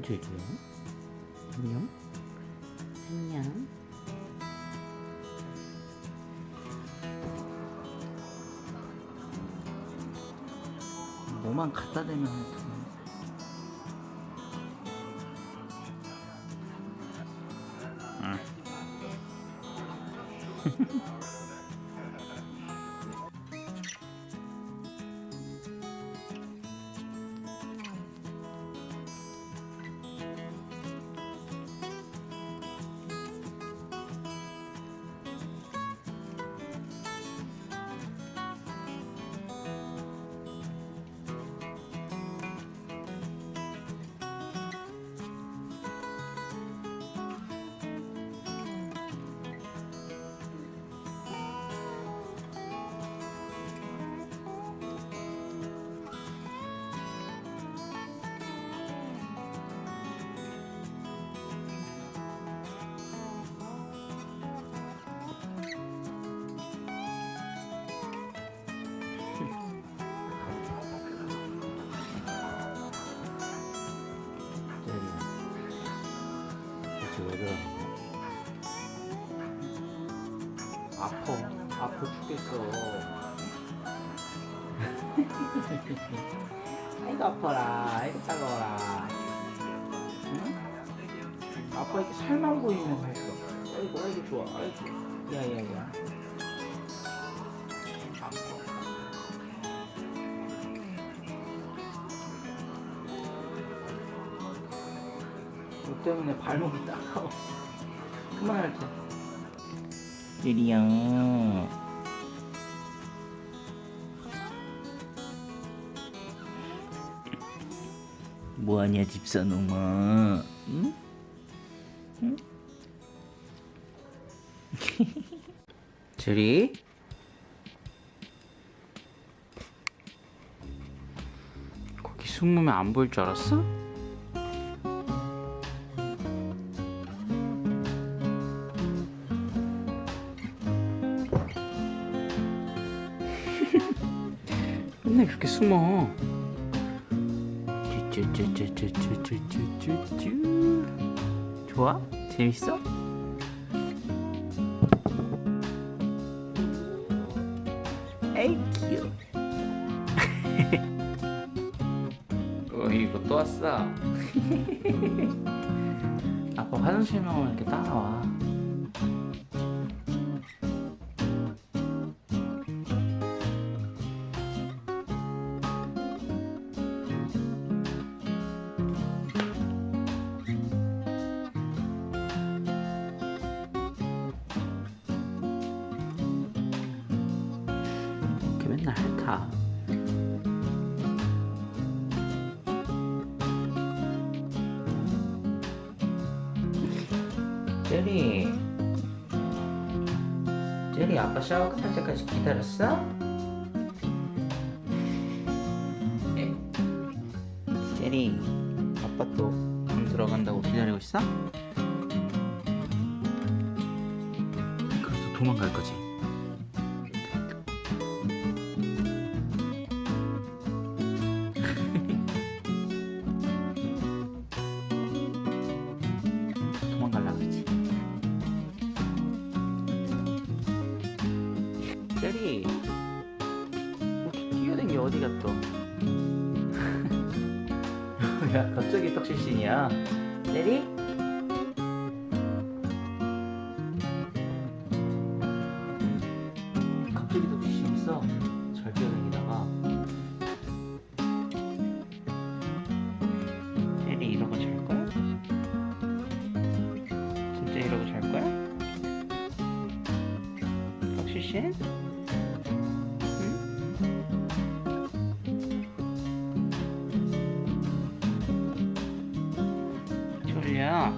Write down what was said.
제리야? 안녕? 안녕? 뭐만 갖다 대면 하여튼. 왜 그러는 거야? 아파 죽겠어. 아이고 아파라, 아이고 따가워라. 응? 아빠 이렇게 살만 보이면 했어. 아이고 좋아, 아이고. 야야야. 너 때문에 발목이 따가워. 그만할게. 제리야. 뭐하냐 집사놈아. 응? 응? 제리? 거기 숨으면 안 보일 줄 알았어? 맨날 그렇게 숨어. 쭈쭈쭈쭈쭈쭈쭈쭈쭈. 좋아? 재밌어? 에이 귀여워. 이거 또 왔어. 아빠 화장실만 오면 이렇게 따라와. 맨날 핥아. 제리 아빠 샤워 끝날 때까지 기다렸어? 제리 아빠 또 방 들어간다고 기다리고 있어? 그래도 도망갈 거지? 도망갈라 그러지? 제리 뛰어댕기 어디 갔어? 야 갑자기 떡실신이야. 제리? 갑자기 떡실신 있어. 잘 뛰어댕기다가. 제리 이러고 잘 거야? 진짜 이러고 잘 거야? 떡실신? 졸려.